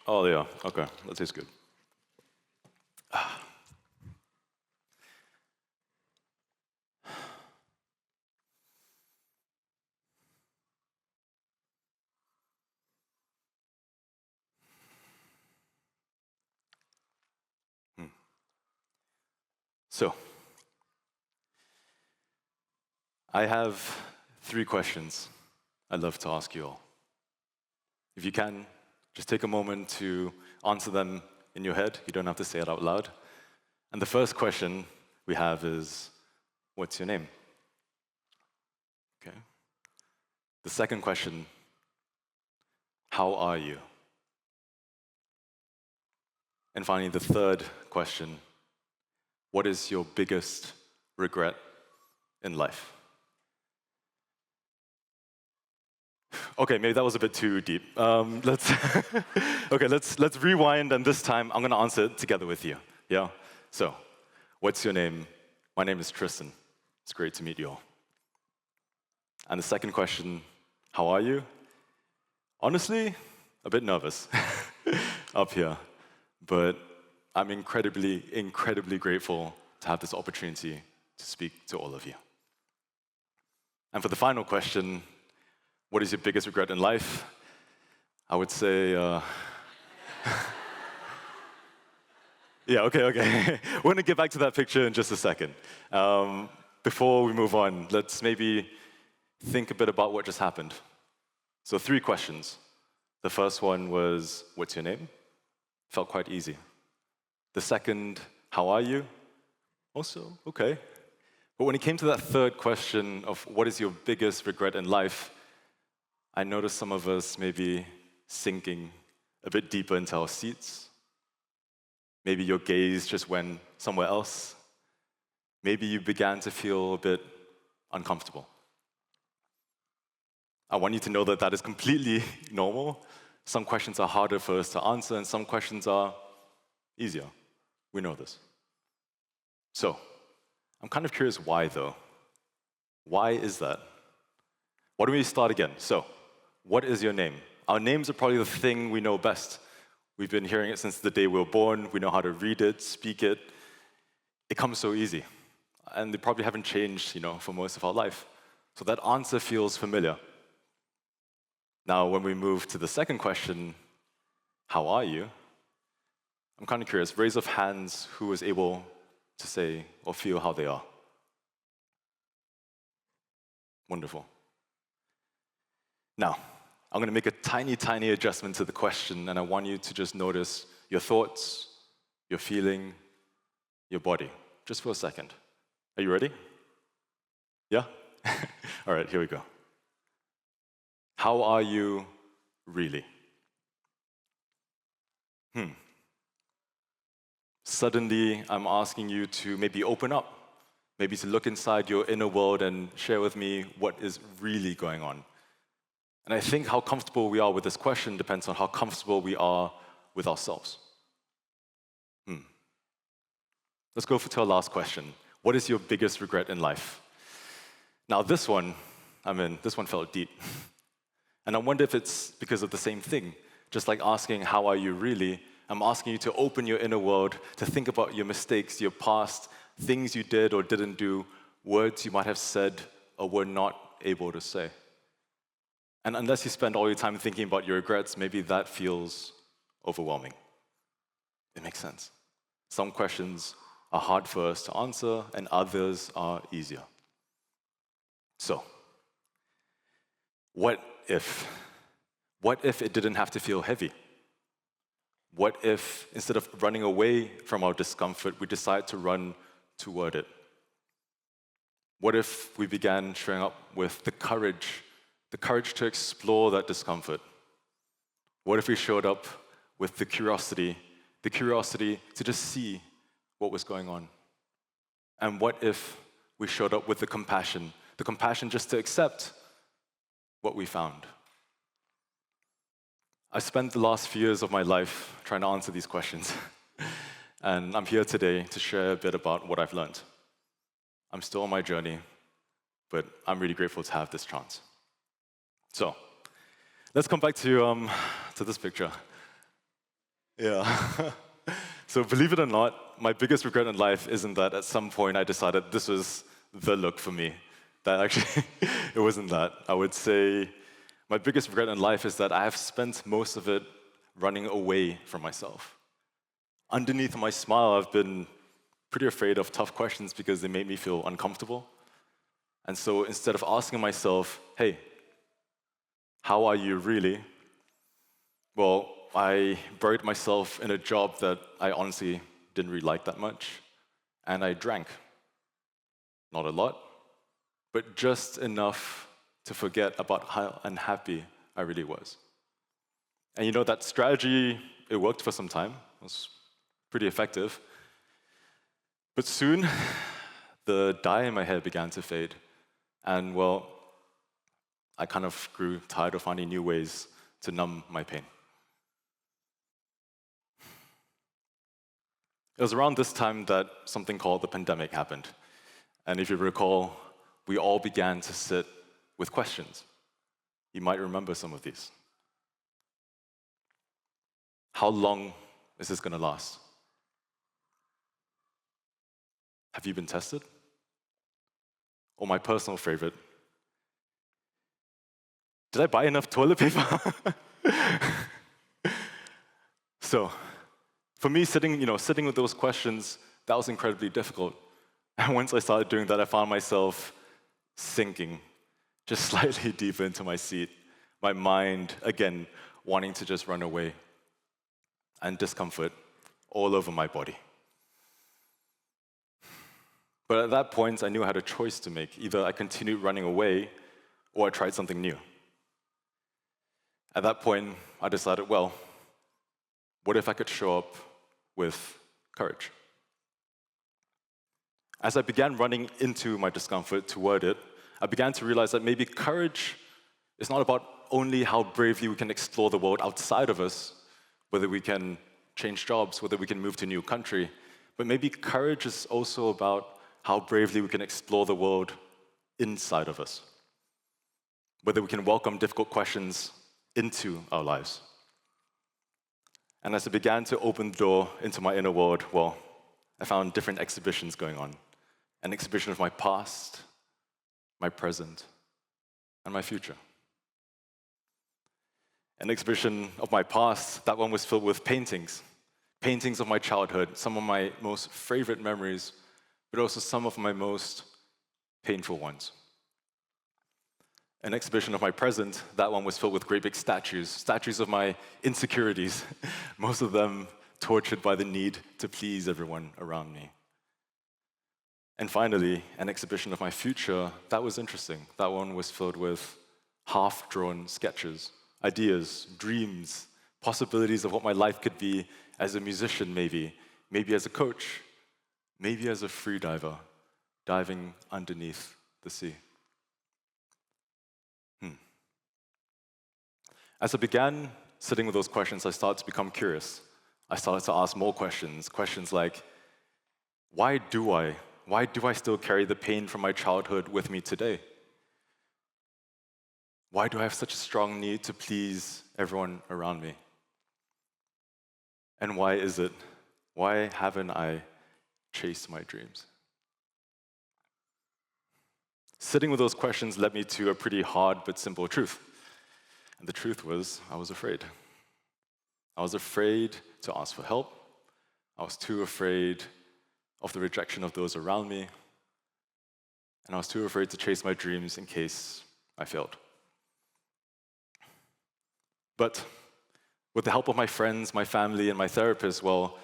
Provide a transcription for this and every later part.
Oh, yeah. Okay. That tastes good. Hmm. So, I have 3 questions I'd love to ask you all. If you can, just take a moment to answer them in your head. You don't have to say it out loud. And the first question we have is, what's your name? Okay. The second question, how are you? And finally, the third question, what is your biggest regret in life? Okay, maybe that was a bit too deep. Let's okay. Let's rewind, and this time I'm gonna answer it together with you. Yeah. So, what's your name? My name is Tristan. It's great to meet you all. And the second question, how are you? Honestly, a bit nervous up here, but I'm incredibly grateful to have this opportunity to speak to all of you. And for the final question, what is your biggest regret in life? I would say, yeah, okay. We're gonna get back to that picture in just a second. Before we move on, let's maybe think a bit about what just happened. So 3 questions. The first one was, what's your name? Felt quite easy. The second, how are you? Also, okay. But when it came to that third question of what is your biggest regret in life, I noticed some of us maybe sinking a bit deeper into our seats. Maybe your gaze just went somewhere else. Maybe you began to feel a bit uncomfortable. I want you to know that that is completely normal. Some questions are harder for us to answer, and some questions are easier. We know this. So, I'm kind of curious why, though. Why is that? Why don't we start again? So, what is your name? Our names are probably the thing we know best. We've been hearing it since the day we were born. We know how to read it, speak it. It comes so easy. And they probably haven't changed, for most of our life. So that answer feels familiar. Now, when we move to the second question, how are you? I'm kind of curious. Raise of hands who was able to say or feel how they are. Wonderful. Now, I'm going to make a tiny adjustment to the question, and I want you to just notice your thoughts, your feeling, your body, just for a second. Are you ready? Yeah? All right, here we go. How are you really? Suddenly, I'm asking you to maybe open up, maybe to look inside your inner world and share with me what is really going on. And I think how comfortable we are with this question depends on how comfortable we are with ourselves. Let's go to our last question. What is your biggest regret in life? Now this one felt deep. And I wonder if it's because of the same thing. Just like asking, how are you really? I'm asking you to open your inner world, to think about your mistakes, your past, things you did or didn't do, words you might have said or were not able to say. And unless you spend all your time thinking about your regrets, maybe that feels overwhelming. It makes sense. Some questions are hard for us to answer, and others are easier. So, what if? What if it didn't have to feel heavy? What if, instead of running away from our discomfort, we decide to run toward it? What if we began showing up with the courage to explore that discomfort? What if we showed up with the curiosity to just see what was going on? And what if we showed up with the compassion just to accept what we found? I spent the last few years of my life trying to answer these questions. And I'm here today to share a bit about what I've learned. I'm still on my journey, but I'm really grateful to have this chance. So, let's come back to this picture. Yeah. So believe it or not, my biggest regret in life isn't that at some point I decided this was the look for me. That actually, it wasn't that. I would say my biggest regret in life is that I have spent most of it running away from myself. Underneath my smile, I've been pretty afraid of tough questions because they made me feel uncomfortable. And so instead of asking myself, hey, how are you really? Well, I buried myself in a job that I honestly didn't really like that much, and I drank. Not a lot, but just enough to forget about how unhappy I really was. And you know, that strategy, it worked for some time. It was pretty effective. But soon, the dye in my hair began to fade. And well, I kind of grew tired of finding new ways to numb my pain. It was around this time that something called the pandemic happened. And if you recall, we all began to sit with questions. You might remember some of these. How long is this going to last? Have you been tested? Or my personal favorite, did I buy enough toilet paper? So, for me, sitting with those questions, that was incredibly difficult. And once I started doing that, I found myself sinking just slightly deeper into my seat, my mind, again, wanting to just run away, and discomfort all over my body. But at that point, I knew I had a choice to make. Either I continued running away, or I tried something new. At that point, I decided, well, what if I could show up with courage? As I began running into my discomfort toward it, I began to realize that maybe courage is not about only how bravely we can explore the world outside of us, whether we can change jobs, whether we can move to a new country, but maybe courage is also about how bravely we can explore the world inside of us, whether we can welcome difficult questions into our lives. And as I began to open the door into my inner world, well, I found different exhibitions going on. An exhibition of my past, my present, and my future. An exhibition of my past, that one was filled with paintings. Paintings of my childhood, some of my most favorite memories, but also some of my most painful ones. An exhibition of my present, that one was filled with great big statues of my insecurities, most of them tortured by the need to please everyone around me. And finally, an exhibition of my future, that was interesting. That one was filled with half-drawn sketches, ideas, dreams, possibilities of what my life could be as a musician maybe as a coach, maybe as a free diver, diving underneath the sea. As I began sitting with those questions, I started to become curious. I started to ask more questions like, why do I still carry the pain from my childhood with me today? Why do I have such a strong need to please everyone around me? And why is it? Why haven't I chased my dreams? Sitting with those questions led me to a pretty hard but simple truth. And the truth was, I was afraid. I was afraid to ask for help. I was too afraid of the rejection of those around me. And I was too afraid to chase my dreams in case I failed. But with the help of my friends, my family, and my therapist, well,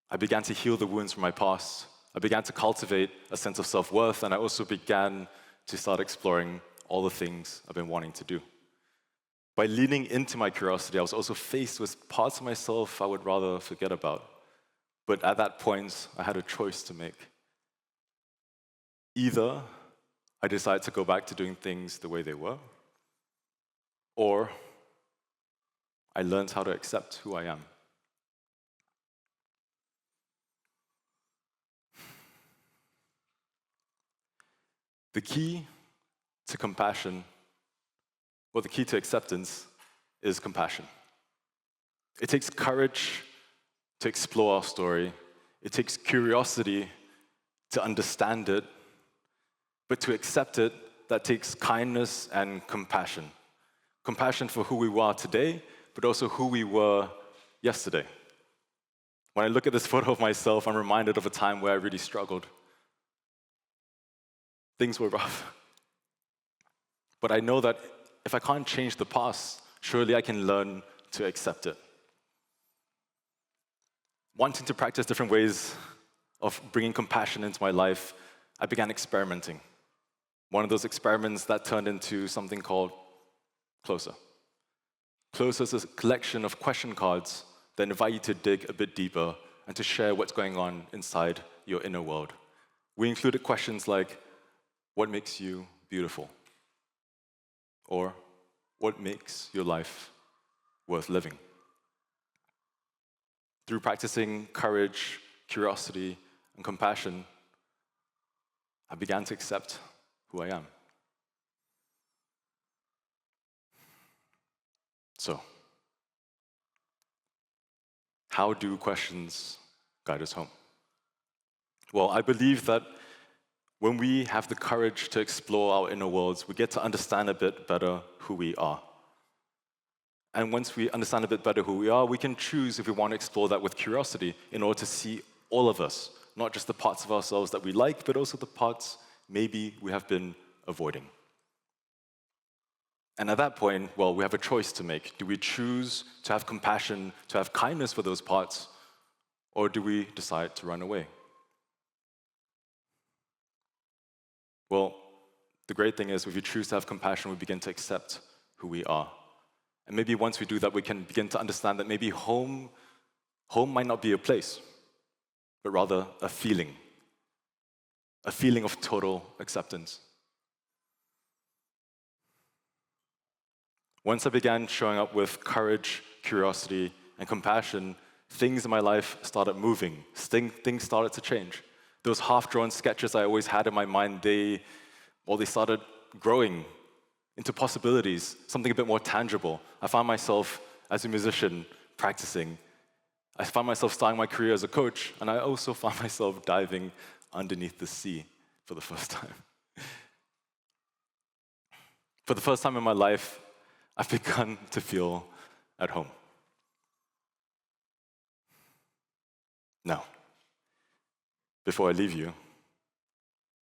I began to heal the wounds from my past. I began to cultivate a sense of self-worth, and I also began to start exploring all the things I've been wanting to do. By leaning into my curiosity, I was also faced with parts of myself I would rather forget about. But at that point, I had a choice to make. Either I decided to go back to doing things the way they were, or I learned how to accept who I am. The key to compassion, well, the key to acceptance is compassion. It takes courage to explore our story. It takes curiosity to understand it. But to accept it, that takes kindness and compassion. Compassion for who we are today, but also who we were yesterday. When I look at this photo of myself, I'm reminded of a time where I really struggled. Things were rough. But I know that if I can't change the past, surely I can learn to accept it. Wanting to practice different ways of bringing compassion into my life, I began experimenting. One of those experiments that turned into something called Closer. Closer is a collection of question cards that invite you to dig a bit deeper and to share what's going on inside your inner world. We included questions like, what makes you beautiful? Or, what makes your life worth living? Through practicing courage, curiosity, and compassion, I began to accept who I am. So, how do questions guide us home? Well, I believe that when we have the courage to explore our inner worlds, we get to understand a bit better who we are. And once we understand a bit better who we are, we can choose if we want to explore that with curiosity in order to see all of us, not just the parts of ourselves that we like, but also the parts maybe we have been avoiding. And at that point, well, we have a choice to make. Do we choose to have compassion, to have kindness for those parts, or do we decide to run away? Well, the great thing is if we choose to have compassion, we begin to accept who we are. And maybe once we do that, we can begin to understand that maybe home might not be a place, but rather a feeling of total acceptance. Once I began showing up with courage, curiosity, and compassion, things in my life started moving. Things started to change. Those half-drawn sketches I always had in my mind, they started growing into possibilities, something a bit more tangible. I found myself, as a musician, practicing. I found myself starting my career as a coach, and I also found myself diving underneath the sea for the first time. For the first time in my life, I've begun to feel at home. Now, before I leave you,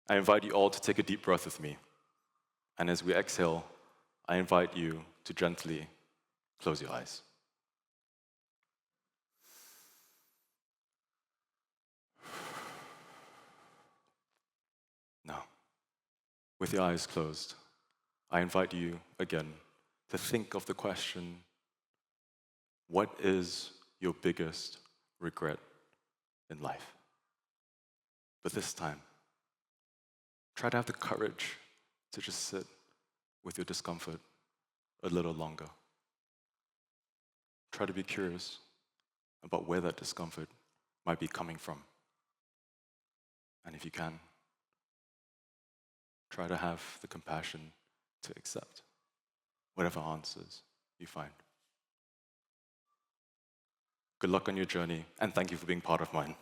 I invite you all to take a deep breath with me. And as we exhale, I invite you to gently close your eyes. Now, with your eyes closed, I invite you again to think of the question, what is your biggest regret in life? But this time, try to have the courage to just sit with your discomfort a little longer. Try to be curious about where that discomfort might be coming from. And if you can, try to have the compassion to accept whatever answers you find. Good luck on your journey, and thank you for being part of mine.